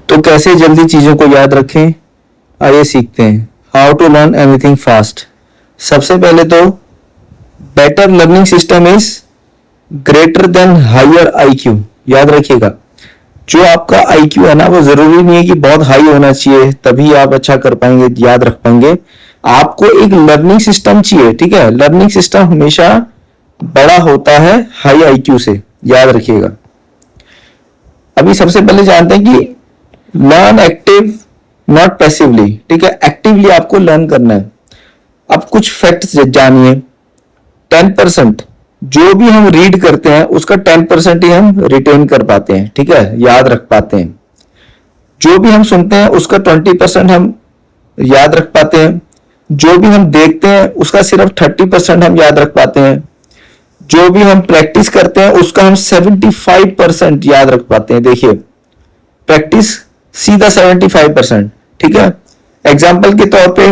तो कैसे जल्दी चीजों को याद रखें, आइए सीखते हैं। How to learn anything fast. सबसे पहले तो better learning system is greater than higher IQ. याद रखिएगा, जो आपका आईक्यू है ना, वो जरूरी नहीं है कि बहुत हाई होना चाहिए तभी आप अच्छा कर पाएंगे, याद रख पाएंगे। आपको एक लर्निंग सिस्टम चाहिए, ठीक है। लर्निंग सिस्टम हमेशा बड़ा होता है हाई आईक्यू से, याद रखिएगा। अभी सबसे पहले जानते हैं कि लर्न एक्टिव नॉट पैसिवली, ठीक है। एक्टिवली आपको लर्न करना है। अब कुछ फैक्ट्स जानिए। 10% जो भी हम रीड करते हैं उसका 10% ही हम रिटेन कर पाते हैं, ठीक है, याद रख पाते हैं। जो भी हम सुनते हैं उसका 20% हम याद रख पाते हैं। जो भी हम देखते हैं उसका सिर्फ 30% हम याद रख पाते हैं। जो भी हम प्रैक्टिस करते हैं उसका हम 75% याद रख पाते हैं। देखिए, प्रैक्टिस सीधा 75%, ठीक है। एग्जाम्पल के तौर पे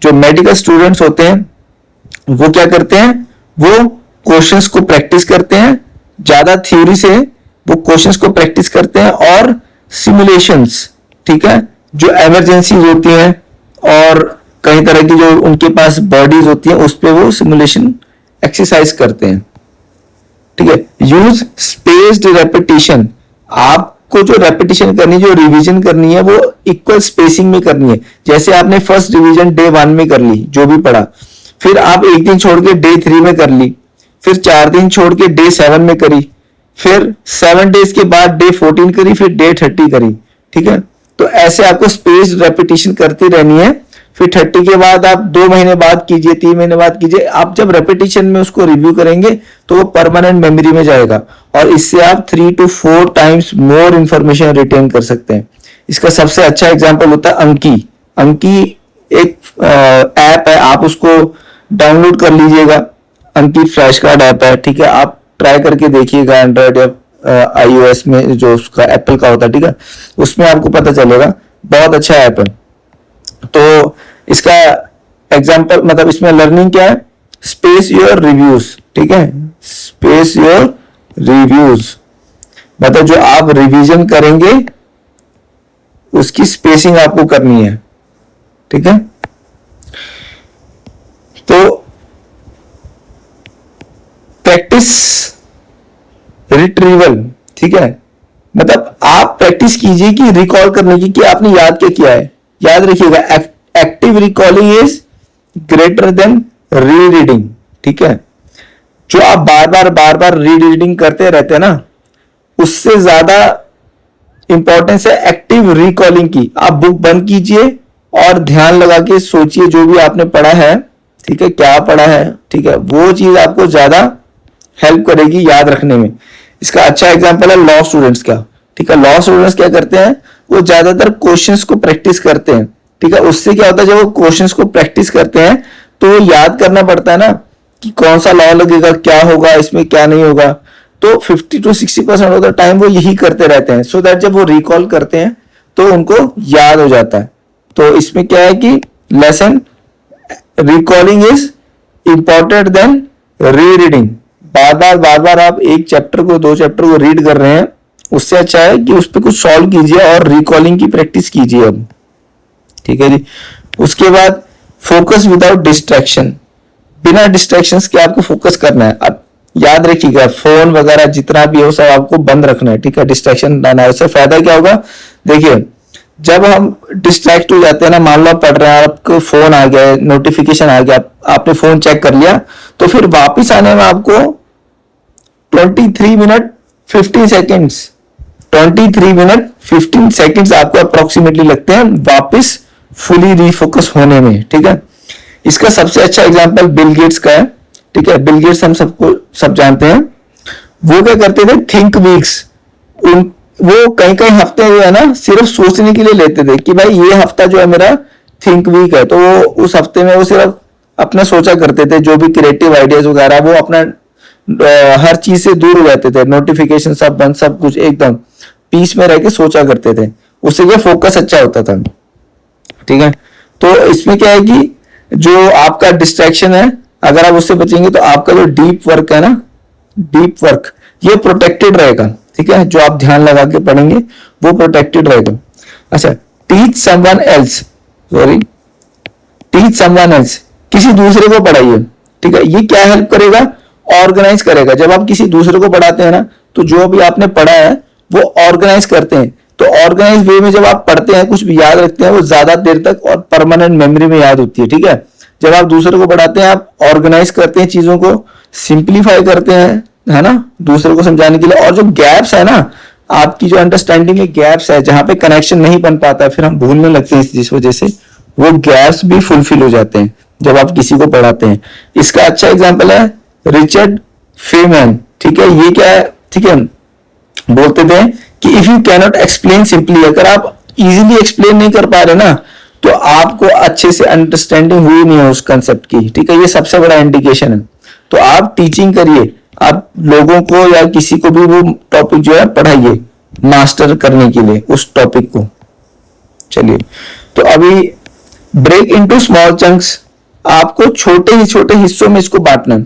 जो मेडिकल स्टूडेंट्स होते हैं वो क्या करते हैं, वो क्वेश्चंस को प्रैक्टिस करते हैं, ज्यादा थ्योरी से वो क्वेश्चंस को प्रैक्टिस करते हैं, और सिमुलेशंस, ठीक है, जो इमरजेंसी होती हैं और कई तरह की जो उनके पास बॉडीज होती हैं उस पर वो सिमुलेशन एक्सरसाइज करते हैं, ठीक है। Use spaced repetition. आपको जो रेपिटेशन करनी है, जो रिवीजन करनी है, वो इक्वल स्पेसिंग में करनी है। जैसे आपने फर्स्ट रिवीजन डे 1 में कर ली जो भी पढ़ा, फिर आप एक दिन छोड़ के डे 3 में कर ली, फिर 4 दिन छोड़ के डे 7 में करी, फिर 7 डेज के बाद डे 14 करी, फिर डे 30 करी, ठीक है। तो ऐसे आपको स्पेस्ड रेपिटेशन करती रहनी है। फिर 30 के बाद आप 2 महीने बाद कीजिए, 3 महीने बाद कीजिए। आप जब रेपिटेशन में उसको रिव्यू करेंगे तो वो परमानेंट मेमोरी में जाएगा, और इससे आप 3 to 4 times more information retain कर सकते हैं। इसका सबसे अच्छा एग्जांपल होता है अंकी। अंकी एक ऐप है, आप उसको डाउनलोड कर लीजिएगा। अंकी फ्लैश कार्ड ऐप है, ठीक है। आप ट्राई करके देखिएगा एंड्रॉइड या iOS में, जो उसका एप्पल का होता है, ठीक है, उसमें आपको पता चलेगा। बहुत अच्छा ऐप है। तो इसका एग्जांपल, मतलब इसमें लर्निंग क्या है, स्पेस योर रिव्यूज, ठीक है। स्पेस योर रिव्यूज मतलब जो आप रिवीजन करेंगे उसकी स्पेसिंग आपको करनी है, ठीक है। तो प्रैक्टिस रिट्रीवल, ठीक है, मतलब आप प्रैक्टिस कीजिए कि रिकॉल करने की, कि आपने याद क्या किया है। याद रखिएगा, active recalling is greater then reading, ठीक है। जो आप बार बार रीडिंग करते रहते हैं ना, उससे ज्यादा इंपॉर्टेंस है एक्टिव रिकॉलिंग की। आप बुक बंद कीजिए और ध्यान लगा के सोचिए जो भी आपने पढ़ा है, ठीक है, क्या पढ़ा है, ठीक है, वो चीज आपको ज्यादा हेल्प करेगी याद रखने में। इसका अच्छा एग्जांपल है लॉ स्टूडेंट्स का, ठीक है। लॉ स्टूडेंट्स क्या करते हैं, वो ज्यादातर क्वेश्चंस को प्रैक्टिस करते हैं, ठीक है। उससे क्या होता है, जब वो क्वेश्चंस को प्रैक्टिस करते हैं तो याद करना पड़ता है ना कि कौन सा लॉ लगेगा, क्या होगा इसमें, क्या नहीं होगा। तो 50 to 60% ऑफ द टाइम वो यही करते रहते हैं, सो दैट जब वो रिकॉल करते हैं तो उनको याद हो जाता है। तो इसमें क्या है कि lesson recalling is important than reading. बार बार आप एक चैप्टर को, 2 चैप्टर को रीड कर रहे हैं, उससे अच्छा है कि उस पर कुछ सॉल्व कीजिए और रिकॉलिंग की प्रैक्टिस कीजिए अब, ठीक है जी। उसके बाद फोकस विदाउट डिस्ट्रैक्शन। बिना डिस्ट्रैक्शंस के आपको फोकस करना है। अब याद रखिएगा, फोन वगैरह जितना भी हो सब आपको बंद रखना है, ठीक है, डिस्ट्रैक्शन लाना है। उससे फायदा क्या होगा, देखिए, जब हम डिस्ट्रैक्ट हो जाते हैं ना, मान लो पढ़ रहे हैं, आपको फोन आ गया, नोटिफिकेशन आ गया, आपने फोन चेक कर लिया, तो फिर वापिस आने में आपको 23 मिनट 15 सेकेंड्स 23 मिनट 15 सेकेंड्स आपको अप्रोक्सीमेटली लगते हैं वापिस फुली रिफोकस होने में, ठीक है। इसका सबसे अच्छा एग्जांपल बिल गेट्स का है, ठीक है। बिल गेट्स हम सब जानते हैं। वो क्या करते थे, थिंक वीक्स। वो कई हफ्ते जो है ना सिर्फ सोचने के लिए लेते थे कि भाई ये हफ्ता जो है मेरा थिंक वीक है, तो वो उस हफ्ते में वो सिर्फ अपना सोचा करते थे, जो भी क्रिएटिव आइडियाज वगैरह, वो अपना हर चीज से दूर हो जाते थे, नोटिफिकेशन सब बंद, सब कुछ एकदम पीस में रह के सोचा करते थे। उससे क्या फोकस अच्छा होता था, ठीक है। तो इसमें क्या है कि जो आपका डिस्ट्रैक्शन है, अगर आप उससे बचेंगे तो आपका जो डीप वर्क है ना, डीप वर्क, ये प्रोटेक्टेड रहेगा, ठीक है। जो आप ध्यान लगा के पढ़ेंगे वो प्रोटेक्टेड रहेगा। अच्छा, teach someone else, sorry, teach someone else, किसी दूसरे को पढ़ाइए, ठीक है। ये क्या हेल्प करेगा, ऑर्गेनाइज करेगा। जब आप किसी दूसरे को पढ़ाते हैं ना, तो जो भी आपने पढ़ा है वो ऑर्गेनाइज करते हैं। तो ऑर्गेनाइज वे में जब आप पढ़ते हैं, कुछ भी याद रखते हैं, वो ज्यादा देर तक और परमानेंट मेमोरी में याद होती है, ठीक है। जब आप दूसरे को पढ़ाते हैं, आप ऑर्गेनाइज करते हैं, चीजों को सिंप्लीफाई करते हैं, है ना, दूसरे को समझाने के लिए। और जो गैप्स है ना, आपकी जो अंडरस्टैंडिंग में गैप्स है, जहां पे कनेक्शन नहीं बन पाता, फिर हम भूलने लगते हैं, जिस वजह से वो गैप्स भी फुलफिल हो जाते हैं जब आप किसी को पढ़ाते हैं। इसका अच्छा एग्जांपल है रिचर्ड फेमैन, ठीक है। ये क्या है, ठीक है, बोलते थे कि if you cannot explain simply, अगर आप इजीली एक्सप्लेन नहीं कर पा रहे ना, तो आपको अच्छे से अंडरस्टैंडिंग हुई नहीं है उस कंसेप्ट की, ठीक है। ये सबसे बड़ा इंडिकेशन है। तो आप टीचिंग करिए, आप लोगों को या किसी को भी वो टॉपिक जो है पढ़ाइए, मास्टर करने के लिए उस टॉपिक को। चलिए, तो अभी ब्रेक इनटू स्मॉल चंक्स, आपको छोटे ही छोटे हिस्सों में इसको बांटना।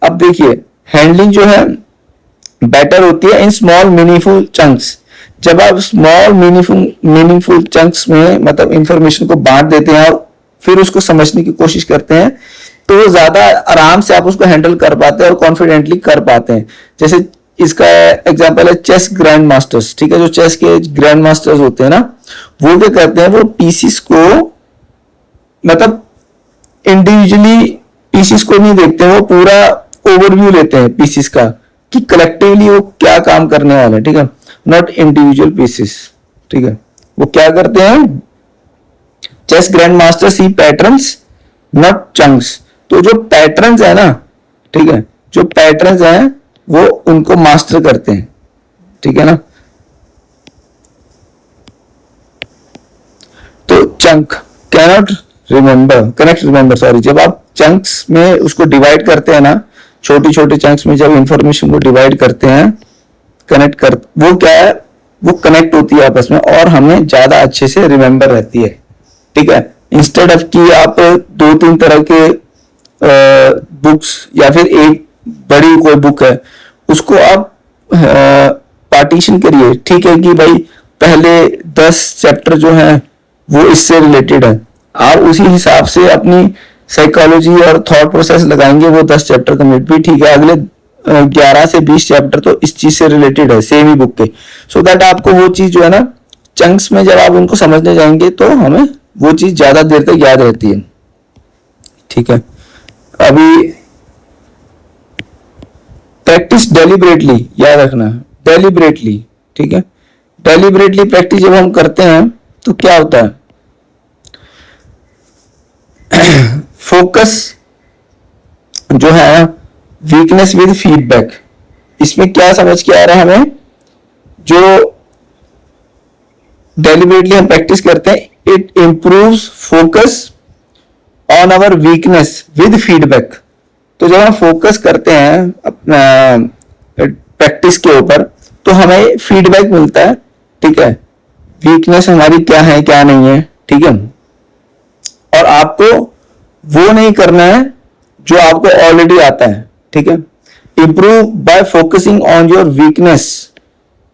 अब देखिए, हैंडलिंग जो है बेटर होती है इन स्मॉल मीनिंगफुल चंक्स। जब आप स्मॉल मीनिंगफुल चंक्स में मतलब इंफॉर्मेशन को बांट देते हैं और फिर उसको समझने की कोशिश करते हैं, तो वो ज्यादा आराम से आप उसको हैंडल कर पाते हैं और कॉन्फिडेंटली कर पाते हैं। जैसे इसका एग्जांपल है चेस ग्रैंड मास्टर्स, ठीक है। जो चेस के ग्रैंड मास्टर्स होते हैं ना, वो क्या करते हैं, वो पीसीस को मतलब इंडिविजुअली पीसीस को नहीं देखते हैं, वो पूरा ओवरव्यू लेते हैं पीसीस का कि कलेक्टिवली वो क्या काम करने वाला है, ठीक है, नॉट इंडिविजुअल पीसीस, ठीक है। वो क्या करते हैं, chess grand master see patterns not chunks. तो जो पैटर्न्स है ना, ठीक है, जो पैटर्न्स हैं वो उनको मास्टर करते हैं, ठीक है ना। तो chunk cannot remember, connect remember, sorry, जब आप चंक्स में उसको डिवाइड करते हैं ना, छोटी छोटी चंक्स में जब इंफॉर्मेशन को डिवाइड करते हैं, कनेक्ट कर, वो क्या है, वो कनेक्ट होती है आपस में और हमें ज्यादा अच्छे से रिमेंबर रहती है, ठीक है। इंस्टेड ऑफ कि आप दो तीन तरह के बुक्स या फिर एक बड़ी कोई बुक है, उसको आप पार्टीशन करिए, ठीक है, कि भाई पहले 10 चैप्टर जो है वो इससे रिलेटेड है। आप उसी हिसाब से अपनी साइकोलॉजी और थॉट प्रोसेस लगाएंगे, वो 10 चैप्टर कंप्लीट भी, ठीक है, अगले 11 से 20 चैप्टर तो इस चीज से रिलेटेड है, सेम ही बुक के, सो दैट आपको वो चीज जो है ना, चंक्स में जब आप उनको समझने जाएंगे तो हमें वो चीज ज्यादा देर तक याद रहती है, ठीक है। अभी प्रैक्टिस डेलिबरेटली, याद रखना, डेलिबरेटली, ठीक है। डेलिबरेटली प्रैक्टिस जब हम करते हैं तो क्या होता है, फोकस जो है वीकनेस विद फीडबैक, इसमें क्या समझ के आ रहा है हमें, जो डेलिबरेटली हम प्रैक्टिस करते हैं, it improves focus on our weakness with feedback. तो जब हम फोकस करते हैं अपना प्रैक्टिस के ऊपर, तो हमें फीडबैक मिलता है, ठीक है, वीकनेस हमारी क्या है क्या नहीं है, ठीक है। और आपको वो नहीं करना है जो आपको ऑलरेडी आता है, ठीक है। Improve bye focusing on your weakness,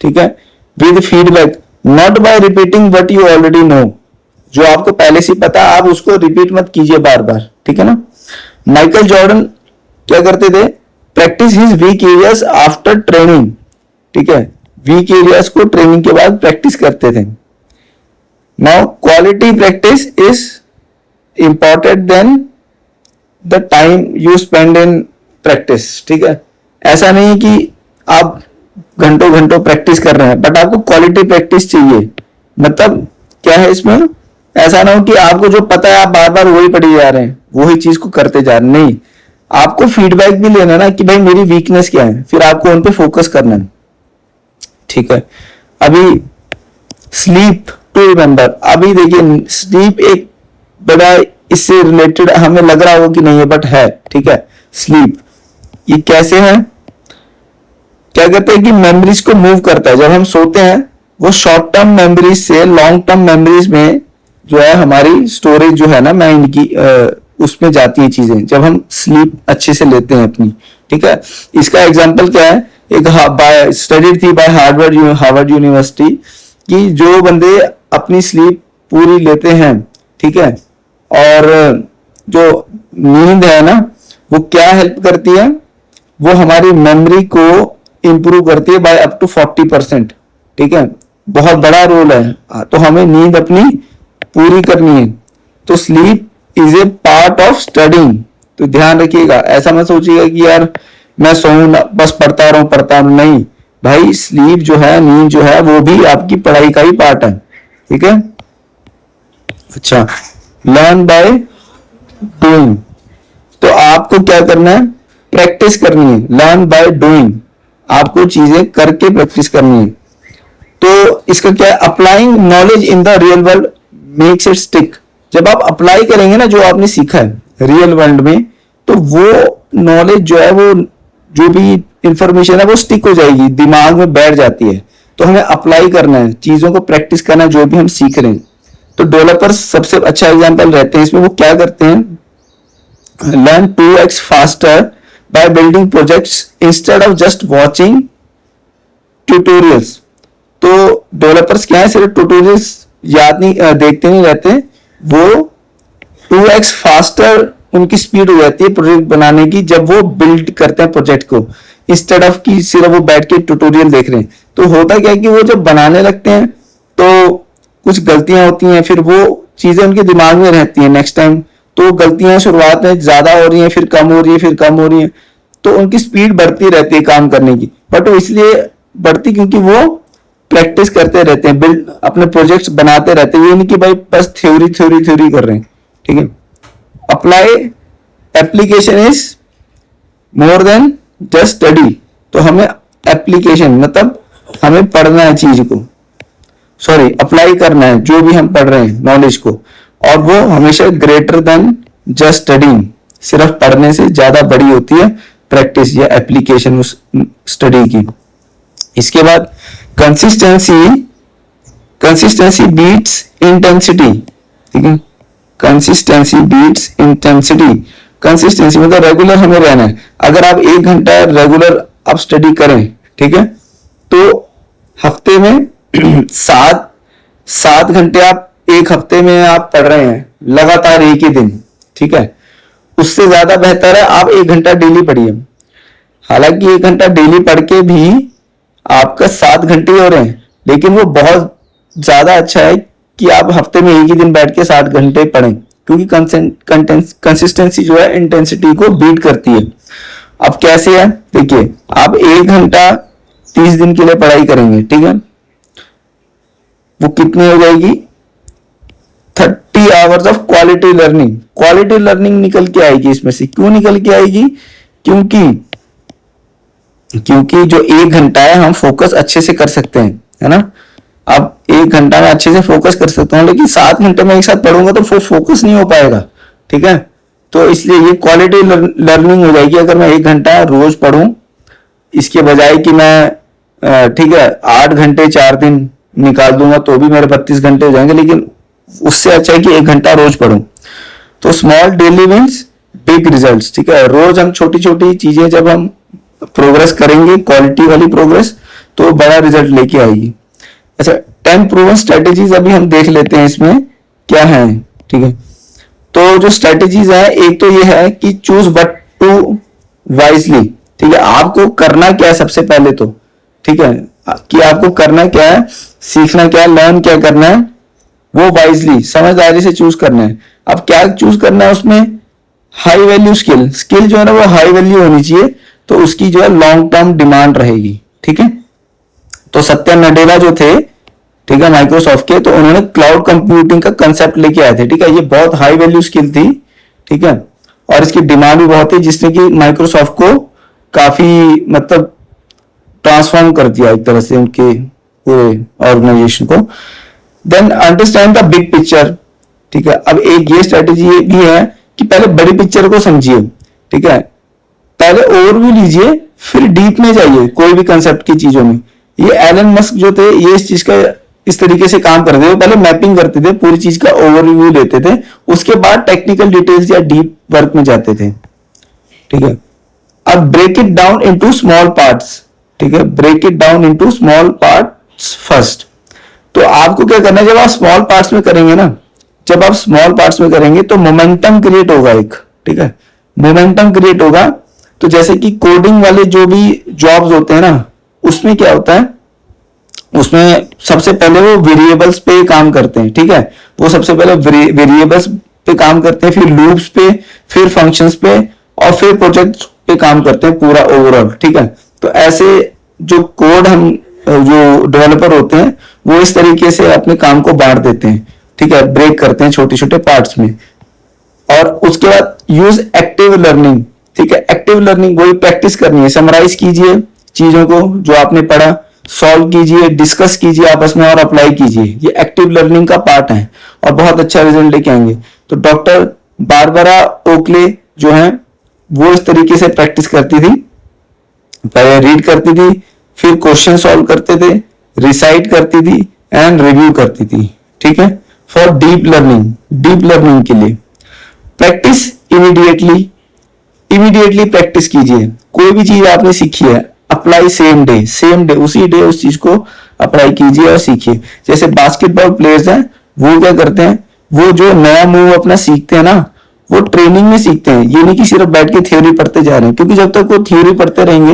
ठीक है, with feedback, not bye repeating what you already know. जो आपको पहले से पता है, आप उसको रिपीट मत कीजिए बार बार, ठीक है ना। माइकल जॉर्डन क्या करते थे, practice his weak areas after training, ठीक है, वीक एरियाज को ट्रेनिंग के बाद प्रैक्टिस करते थे। Now quality practice is important than the time you spend in practice, ठीक है। ऐसा नहीं है कि आप घंटों घंटों प्रैक्टिस कर रहे हैं, बट आपको क्वालिटी प्रैक्टिस चाहिए। मतलब क्या है इसमें, ऐसा ना हो कि आपको जो पता है आप बार बार वही पढ़ी जा रहे हैं, वही चीज को करते जा रहे हैं, नहीं, आपको फीडबैक भी लेना ना कि भाई मेरी वीकनेस क्या है, फिर आपको उन पे फोकस करना है, ठीक है। अभी स्लीप टू रिमेंबर, अभी देखिए स्लीप एक बड़ा इससे रिलेटेड हमें लग रहा हो कि नहीं है, बट है, ठीक है। स्लीप ये कैसे है, क्या कहते हैं कि मेमोरीज को मूव करता है। जब हम सोते हैं, वो शॉर्ट टर्म मेमोरीज से लॉन्ग टर्म मेमोरीज में जो है हमारी स्टोरेज जो है ना माइंड की, उसमें जाती है चीजें, जब हम स्लीप अच्छे से लेते हैं अपनी, ठीक है। इसका एग्जांपल क्या है, एक स्टडी थी बाय हार्वर्ड यूनिवर्सिटी कि जो बंदे अपनी स्लीप पूरी लेते हैं, ठीक है, और जो नींद है ना, वो क्या हेल्प करती है, वो हमारी मेमोरी को इंप्रूव करती है बाय अप टू 40%, ठीक है, बहुत बड़ा रोल है। तो हमें नींद अपनी पूरी करनी है। तो sleep is a part of studying. तो ध्यान रखिएगा, ऐसा मत सोचिएगा कि यार मैं सोऊं बस पढ़ता रहूं, नहीं भाई, स्लीप जो है, नींद जो है, वो भी आपकी पढ़ाई का ही पार्ट है, ठीक है। अच्छा, लर्न बाय डूइंग। तो आपको क्या करना है, प्रैक्टिस करनी है। लर्न बाय डूइंग, आपको चीजें करके प्रैक्टिस करनी है। तो इसका क्या है, applying knowledge in the real world makes it stick. जब आप अप्लाई करेंगे ना जो आपने सीखा है रियल वर्ल्ड में, तो वो नॉलेज जो है, वो जो भी इंफॉर्मेशन है, वो स्टिक हो जाएगी, दिमाग में बैठ जाती है। तो हमें अप्लाई करना है, चीजों को प्रैक्टिस करना है, जो भी हम सीख रहे हैं। तो डेवलपर्स सबसे अच्छा एग्जांपल रहते हैं इसमें। वो क्या करते हैं, learn 2x faster by building projects instead of just watching tutorials. तो डेवलपर्स क्या है, सिर्फ ट्यूटोरियल्स याद नहीं देखते नहीं रहते, वो 2x फास्टर उनकी स्पीड हो जाती है प्रोजेक्ट बनाने की, जब वो बिल्ड करते हैं प्रोजेक्ट को, इंस्टेड ऑफ कि सिर्फ वो बैठ के ट्यूटोरियल देख रहे हैं। तो होता क्या है कि वो जब बनाने लगते हैं तो कुछ गलतियां होती हैं, फिर वो चीजें उनके दिमाग में रहती हैं नेक्स्ट टाइम। तो गलतियां शुरुआत में ज्यादा हो रही हैं, फिर कम हो रही है, फिर कम हो रही है, तो उनकी स्पीड बढ़ती रहती है काम करने की। बट वो इसलिए बढ़ती क्योंकि वो प्रैक्टिस करते रहते हैं, बिल्ड अपने प्रोजेक्ट्स बनाते रहते हैं। ये नहीं कि भाई बस थ्योरी थ्योरी थ्योरी कर रहे हैं, ठीक है। Apply application is more than just study. तो हमें एप्लीकेशन मतलब हमें पढ़ना है चीज को, सॉरी अप्लाई करना है जो भी हम पढ़ रहे हैं नॉलेज को, और वो हमेशा ग्रेटर देन जस्ट स्टडिंग। सिर्फ पढ़ने से ज्यादा बड़ी होती है प्रैक्टिस या एप्लीकेशन उस स्टडी की। इसके बाद कंसिस्टेंसी बीट्स इंटेंसिटी, ठीक है। Consistency beats intensity. कंसिस्टेंसी मतलब रेगुलर हमें रहना है। अगर आप 1 घंटा रेगुलर आप स्टडी करें, ठीक है, तो हफ्ते में सात घंटे आप एक हफ्ते में आप पढ़ रहे हैं लगातार एक ही दिन, ठीक है, उससे ज्यादा बेहतर है आप 1 घंटा डेली पढ़िए। हालांकि 1 घंटा डेली पढ़ के भी आपका 7 घंटे हो रहे हैं, लेकिन वो बहुत ज्यादा अच्छा है कि आप हफ्ते में एक ही दिन बैठ के 7 घंटे पढ़ें, क्योंकि कंसिस्टेंसी जो है इंटेंसिटी को बीट करती है। अब कैसे है, देखिए, आप 1 घंटा 30 दिन के लिए पढ़ाई करेंगे, ठीक है, वो कितनी हो जाएगी, 30 hours of quality learning. Quality learning निकल के आएगी इसमें से। क्यों निकल के आएगी, क्योंकि जो 1 घंटा है हम फोकस अच्छे से कर सकते हैं, है ना। अब 1 घंटा में अच्छे से फोकस कर सकता हूं, लेकिन 7 घंटे में एक साथ पढ़ूंगा तो फोकस नहीं हो पाएगा, ठीक है। तो इसलिए ये क्वालिटी लर्निंग हो जाएगी अगर मैं 1 घंटा रोज पढ़ूं, इसके बजाय कि मैं ठीक है 8 घंटे 4 दिन निकाल दूंगा तो भी मेरे 32 घंटे हो जाएंगे, लेकिन उससे अच्छा है कि 1 घंटा रोज पढ़ूं। तो small daily wins big results, ठीक है। रोज हम छोटी छोटी चीजें जब हम प्रोग्रेस करेंगे, क्वालिटी वाली प्रोग्रेस, तो बड़ा रिजल्ट लेके आएगी। अच्छा, 10 प्रूवन स्ट्रेटेजीज अभी हम देख लेते हैं इसमें क्या है, ठीक है। तो जो स्ट्रेटेजीज है, एक तो ये है कि चूज व्हाट टू वाइजली, ठीक है। आपको करना क्या है सबसे पहले तो, ठीक है, कि आपको करना क्या है, सीखना क्या है, लर्न क्या करना है, वो वाइजली समझदारी से चूज करना है। अब क्या चूज करना है उसमें, हाई वैल्यू स्किल जो है ना वो हाई वैल्यू होनी चाहिए, तो उसकी जो है लॉन्ग टर्म डिमांड रहेगी, ठीक है। तो सत्या नडेला जो थे, ठीक है, माइक्रोसॉफ्ट के, तो उन्होंने क्लाउड कंप्यूटिंग का कंसेप्ट लेके आए थे, ठीक है। ये बहुत हाई वैल्यू स्किल थी, ठीक है, और इसकी डिमांड भी बहुत थी, जिसने कि माइक्रोसॉफ्ट को काफी मतलब ट्रांसफॉर्म कर दिया एक तरह से उनके पूरे ऑर्गेनाइजेशन को। Then understand the big picture, ठीक है। अब एक ये स्ट्रेटेजी भी है कि पहले बड़ी पिक्चर को समझिए, ठीक है, पहले ओवरव्यू लीजिए, फिर डीप में जाइए कोई भी कंसेप्ट की चीजों में। ये एलन मस्क जो थे, ये इस चीज का इस तरीके से काम करते थे, पहले मैपिंग करते थे, पूरी चीज का ओवरव्यू लेते थे, उसके बाद टेक्निकल डिटेल्स या डीप वर्क में जाते थे, ठीक है। अब break it down into small parts, ठीक है, break it down into small parts first. तो आपको क्या करना है, जब आप स्मॉल पार्ट्स में करेंगे ना, जब आप स्मॉल पार्ट्स में करेंगे तो मोमेंटम क्रिएट होगा एक, ठीक है, मोमेंटम क्रिएट होगा। तो जैसे कि कोडिंग वाले जो भी जॉब्स होते हैं ना, उसमें क्या होता है, उसमें सबसे पहले वो वेरिएबल्स पे काम करते हैं, ठीक है, वो सबसे पहले वेरिएबल्स पे काम करते हैं, फिर लूप्स पे, फिर फंक्शंस पे, और फिर प्रोजेक्ट पे काम करते हैं पूरा ओवरऑल, ठीक है। तो ऐसे जो कोड हम जो डेवलपर होते हैं वो इस तरीके से अपने काम को बांट देते हैं, ठीक है, ब्रेक करते हैं छोटे छोटे पार्ट्स में। और उसके बाद यूज एक्टिव लर्निंग, ठीक है, एक्टिव लर्निंग वही प्रैक्टिस करनी है, समराइज कीजिए चीजों को जो आपने पढ़ा, सॉल्व कीजिए, डिस्कस कीजिए आपस में और अप्लाई कीजिए, ये एक्टिव लर्निंग का पार्ट है और बहुत अच्छा रिजल्ट लेके आएंगे। तो डॉक्टर बारबरा ओकले जो है वो इस तरीके से प्रैक्टिस करती थी, पहले रीड करती थी, फिर क्वेश्चन सॉल्व करते थे, रिसाइट करती थी एंड रिव्यू करती थी, ठीक है। फॉर डीप लर्निंग के लिए प्रैक्टिस इमीडिएटली प्रैक्टिस कीजिए। कोई भी चीज आपने सीखी है, अप्लाई सेम डे उसी डे उस चीज को अप्लाई कीजिए और सीखिए। जैसे बास्केटबॉल प्लेयर्स हैं, वो क्या करते हैं, वो जो नया मूव अपना सीखते हैं ना, वो ट्रेनिंग में सीखते हैं, ये नहीं कि सिर्फ बैठ के थ्योरी पढ़ते जा रहे हैं, क्योंकि जब तक वो थ्योरी पढ़ते रहेंगे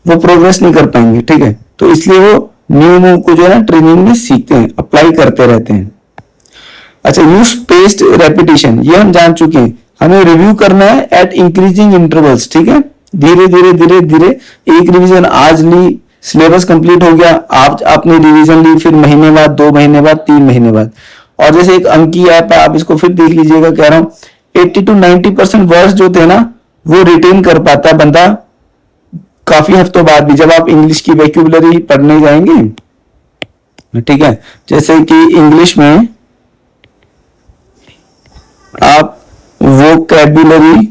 वो प्रोग्रेस नहीं कर पाएंगे, ठीक है। तो इसलिए वो न्यू मूव को जो है ना ट्रेनिंग में सीखते हैं, अप्लाई करते रहते हैं। अच्छा, यूज स्पेस्ड रेपिटेशन, ये हम जान चुके हैं, हमें रिव्यू करना है एट इंक्रीजिंग इंटरवल्स, ठीक है, धीरे धीरे एक रिवीजन आज ली, सिलेबस कंप्लीट हो गया, आप आपने रिवीजन ली, फिर महीने बाद, 2 महीने बाद, 3 महीने बाद। और जैसे एक अंकी ऐप है, आप इसको फिर देख लीजिएगा, कह रहा हूं 80 to 90% वर्ड्स जो थे ना वो रिटेन कर पाता है बंदा काफी हफ्तों बाद भी, जब आप इंग्लिश की वोकैबुलरी पढ़ने जाएंगे, ठीक है। जैसे कि इंग्लिश में आप वोकैबुलरी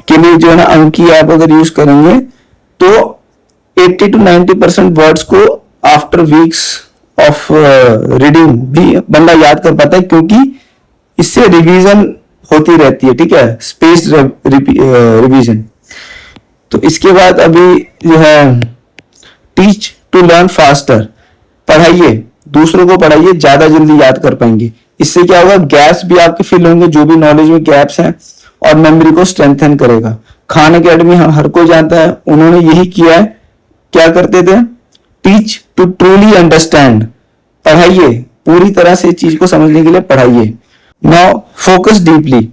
के लिए जो है ना अंकी ऐप अगर यूज करेंगे तो 80 to 90% वर्ड्स को आफ्टर वीक्स ऑफ रीडिंग भी बंदा याद कर पाता है, क्योंकि इससे रिवीजन होती रहती है, ठीक है, स्पेस्ड रिवीजन। तो इसके बाद अभी जो है टीच टू लर्न फास्टर, पढ़ाइए, दूसरों को पढ़ाइए, ज्यादा जल्दी याद कर पाएंगे। इससे क्या होगा, गैप्स भी आपके फिल होंगे, जो भी नॉलेज में गैप्स हैं, और मेमोरी को स्ट्रेंथन करेगा। खान एकेडमी हर कोई जानता है, उन्होंने यही किया है, क्या करते थे, टीच टू ट्रूली अंडरस्टैंड, पढ़ाइए, पूरी तरह से चीज को समझने के लिए पढ़ाइए। Now focus deeply,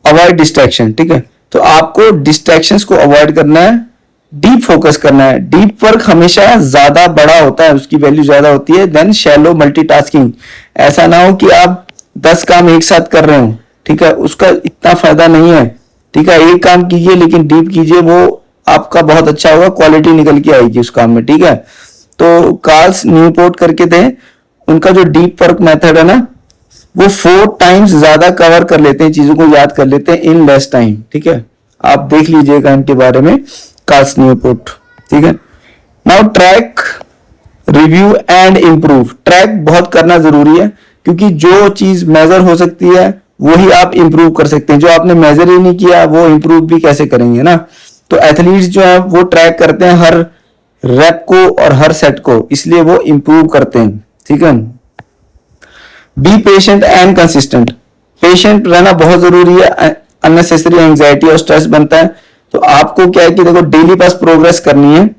avoid distraction, ठीक है। तो आपको डिस्ट्रैक्शंस को अवॉइड करना है, डीप फोकस करना है। डीप वर्क हमेशा ज्यादा बड़ा होता है, उसकी वैल्यू ज्यादा होती है देन शैलो मल्टीटास्किंग। ऐसा ना हो कि आप 10 काम एक साथ कर रहे हो, ठीक है, उसका इतना फायदा नहीं है, ठीक है। एक काम कीजिए लेकिन डीप कीजिए, वो आपका बहुत अच्छा होगा, क्वालिटी निकल के आएगी उस काम में, ठीक है। तो कार्ल्स न्यूपोर्ट करके थे, उनका जो डीप वर्क मेथड है ना, वो 4 टाइम्स ज्यादा कवर कर लेते हैं, चीजों को याद कर लेते हैं इन लेस टाइम, ठीक है। आप देख लीजिएगा इनके बारे में, कार्ल्स न्यूपोर्ट, ठीक है। Now track, review and improve. Track बहुत करना जरूरी है, क्योंकि जो चीज मेजर हो सकती है वही आप इंप्रूव कर सकते हैं, जो आपने मेजर ही नहीं किया वो इंप्रूव भी कैसे करेंगे ना। तो एथलीट्स जो है वो ट्रैक करते हैं हर रैप को और हर सेट को, इसलिए वो इंप्रूव करते हैं, ठीक है। Be patient and consistent, patient रहना बहुत जरूरी है, अननेसेसरी एंजाइटी और स्ट्रेस बनता है। तो आपको क्या है कि देखो, डेली बस प्रोग्रेस करनी है,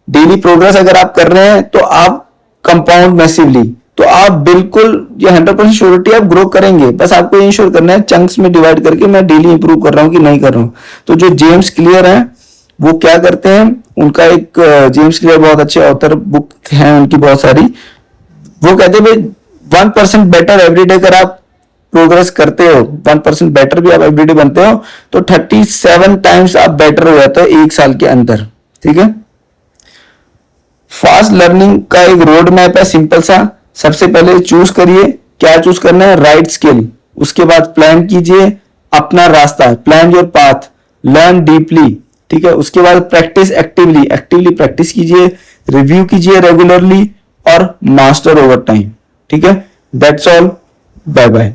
डेली प्रोग्रेस अगर आप कर रहे हैं तो आप कंपाउंड मैसिवली, तो आप बिल्कुल ये 100% श्योरिटी आप ग्रो करेंगे। बस आपको इंश्योर करना है चंक्स में डिवाइड करके मैं डेली इंप्रूव कर रहा हूं कि नहीं कर रहा हूं। तो जो जेम्स क्लियर है वो क्या करते हैं, उनका एक जेम्स क्लियर बहुत अच्छे ऑथर, बुक हैं उनकी बहुत सारी, वो कहते हैं भाई 1% बेटर एवरीडे अगर आप प्रोग्रेस करते हो, 1% बेटर भी आप एवरीडे बनते हो, तो 37 टाइम्स आप बेटर हो जाते हो 1 साल के अंदर, ठीक है। फास्ट लर्निंग का एक रोड मैप है सिंपल सा। सबसे पहले चूज करिए, क्या चूज करना है, राइट स्किल। उसके बाद प्लान कीजिए अपना रास्ता, plan your path, learn deeply, ठीक है। उसके बाद प्रैक्टिस एक्टिवली प्रैक्टिस कीजिए, रिव्यू कीजिए रेगुलरली और मास्टर ओवर टाइम, ठीक है। That's all, bye bye.